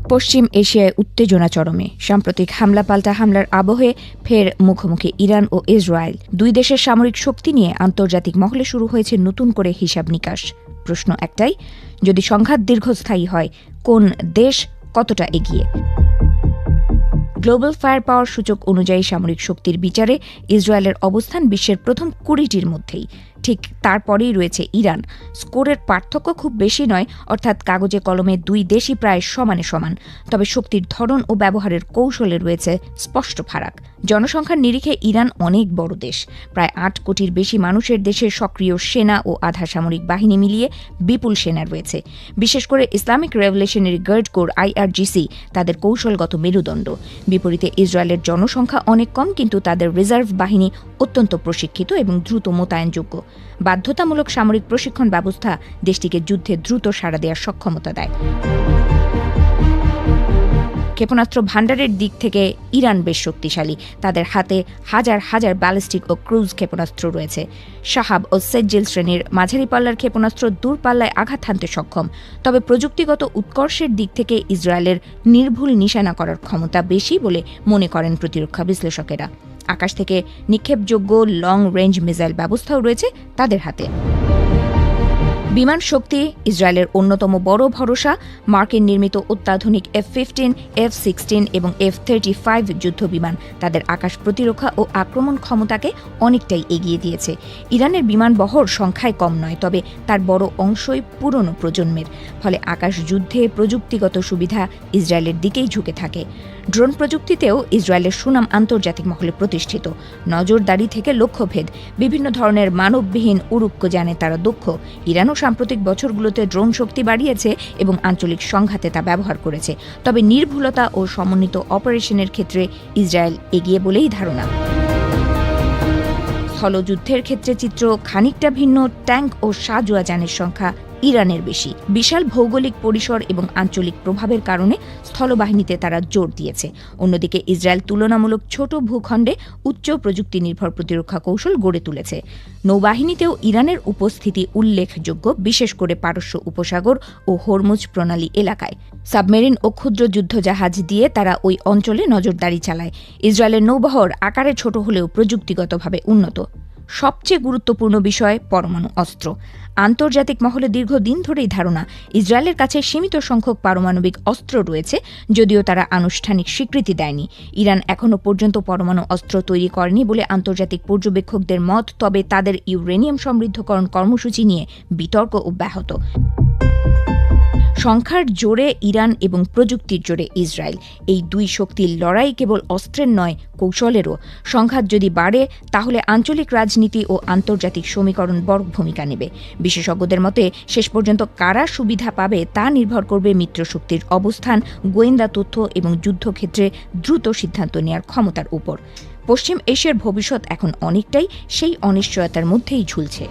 পশ্চিম এশিয়ায় উত্তেজনা চরমে। সাম্প্রতিক হামলা-পাল্টা হামলার আবহে ফের মুখোমুখি ইরান ও ইসরায়েল। দুই দেশের সামরিক শক্তি নিয়ে আন্তর্জাতিক মহলে শুরু হয়েছে নতুন করে হিসাব নিকাশ। প্রশ্ন একটাই, যদি সংঘাত দীর্ঘস্থায়ী হয়, কোন দেশ কতটা এগিয়ে? গ্লোবাল ফায়ার পাওয়ার সূচক অনুযায়ী সামরিক শক্তির বিচারে ইসরায়েলের অবস্থান বিশ্বের প্রথম 20টির মধ্যেই। ঠিক তারপরেই রয়েছে ইরান। স্কোরের পার্থক্য খুব বেশি নয়, অর্থাৎ কাগজে কলমে দুই দেশই প্রায় সমানে সমান। তবে শক্তির ধরন ও ব্যবহারের কৌশলে রয়েছে স্পষ্ট ফারাক। জনসংখ্যার নিরিখে ইরান অনেক বড় দেশ। প্রায় 8 কোটির বেশি মানুষের দেশে সক্রিয় সেনা ও আধা সামরিক বাহিনী মিলিয়ে বিপুল সেনা রয়েছে। বিশেষ করে Islamic revolutionary guard corps IRGC তাদের কৌশলগত মেরুদণ্ড। বিপরীতে ইসরায়েলের জনসংখ্যা অনেক কম, কিন্তু তাদের রিজার্ভ বাহিনী অত্যন্ত প্রশিক্ষিত এবং দ্রুত মোতায়েনযোগ্য। বাধ্যতামূলক সামরিক প্রশিক্ষণ ব্যবস্থা দেশটিকে যুদ্ধে দ্রুত সাড়া দেওয়ার সক্ষমতা দেয়। ক্ষেপণাস্ত্র ভান্ডারের দিক থেকে ইরান বেশ শক্তিশালী। তাদের হাতে হাজার হাজার ব্যালিস্টিক ও ক্রুজ ক্ষেপণাস্ত্র রয়েছে। শাহাব ও সেজ্জিল শ্রেণীর মাঝারি পাল্লার ক্ষেপণাস্ত্র দূরপাল্লায় আঘাত হানতে সক্ষম। তবে প্রযুক্তিগত উৎকর্ষের দিক থেকে ইসরায়েলের নির্ভুল নিশানা করার ক্ষমতা বেশি বলে মনে করেন প্রতিরক্ষা বিশ্লেষকেরা। আকাশ থেকে নিক্ষেপযোগ্য লং রেঞ্জ মিসাইল ব্যবস্থাও রয়েছে তাদের হাতে। বিমান শক্তি ইসরায়েলের অন্যতম বড় ভরসা। মার্কিন নির্মিত অত্যাধুনিক F-15, F-16 এবং F-35 যুদ্ধ বিমান তাদের আকাশ প্রতিরক্ষা ও আক্রমণ ক্ষমতাকে অনেকটাই এগিয়ে দিয়েছে। ইরানের বিমান বহর সংখ্যায় কম নয়, তবে তার বড় অংশই পুরনো প্রজন্মের। ফলে আকাশ যুদ্ধে প্রযুক্তিগত সুবিধা ইসরায়েলের দিকেই ঝুঁকে থাকে। ড্রোন প্রযুক্তিতেও ইসরায়েলের সুনাম আন্তর্জাতিক মহলে প্রতিষ্ঠিত। নজরদারি থেকে লক্ষ্যভেদ, বিভিন্ন ধরনের মানববিহীন উড়ুক্কযানে তারা দক্ষ। ইরানও সাম্প্রতিক বছরগুলোতে ড্রোন শক্তি বাড়িয়েছে এবং আঞ্চলিক সংঘাতে তা ব্যবহার করেছে। তবে নির্ভুলতা ও সমন্বিত অপারেশনের ক্ষেত্রে ইসরায়েল এগিয়ে বলেই ধারণা। স্থলযুদ্ধের ক্ষেত্রে চিত্র খানিকটা ভিন্ন। ট্যাঙ্ক ও সাঁজোয়া যানের সংখ্যা ইরানের বেশি। বিশাল ভৌগোলিক পরিসর এবং আঞ্চলিক প্রভাবের কারণে স্থলবাহিনীতে তারা জোর দিয়েছে। অন্যদিকে ইসরায়েল তুলনামূলক ছোট ভূখণ্ডে উচ্চ প্রযুক্তি নির্ভর প্রতিরক্ষা কৌশল গড়ে তুলেছে। নৌবাহিনীতেও ইরানের উপস্থিতি উল্লেখযোগ্য, বিশেষ করে পারস্য উপসাগর ও হরমুজ প্রণালী এলাকায়। সাবমেরিন ও ক্ষুদ্র যুদ্ধজাহাজ দিয়ে তারা ওই অঞ্চলে নজরদারি চালায়। ইসরায়েলের নৌবহর আকারে ছোট হলেও প্রযুক্তিগতভাবে উন্নত। সবচেয়ে গুরুত্বপূর্ণ বিষয় পরমাণু অস্ত্র। আন্তর্জাতিক মহলে দীর্ঘদিন ধরেই ধারণা ইসরায়েলের কাছে সীমিত সংখ্যক পারমাণবিক অস্ত্র রয়েছে, যদিও তারা আনুষ্ঠানিক স্বীকৃতি দেয়নি। ইরান এখনও পর্যন্ত পরমাণু অস্ত্র তৈরি করেনি বলে আন্তর্জাতিক পর্যবেক্ষকদের মত। তবে তাদের ইউরেনিয়াম সমৃদ্ধকরণ কর্মসূচি নিয়ে বিতর্ক অব্যাহত। সংখ্যার জোরে ইরান এবং প্রযুক্তির জোরে ইসরায়েল, এই দুই শক্তির লড়াই কেবল অস্ত্রের নয়, কৌশলেরও। সংঘাত যদি বাড়ে তাহলে আঞ্চলিক রাজনীতি ও আন্তর্জাতিক সমীকরণ বড় ভূমিকা নেবে। বিশেষজ্ঞদের মতে শেষ পর্যন্ত কারা সুবিধা পাবে তা নির্ভর করবে মিত্রশক্তির অবস্থান, গোয়েন্দা তথ্য এবং যুদ্ধক্ষেত্রে দ্রুত সিদ্ধান্ত নেওয়ার ক্ষমতার উপর। পশ্চিম এশিয়ার ভবিষ্যৎ এখন অনেকটাই সেই অনিশ্চয়তার মধ্যেই ঝুলছে।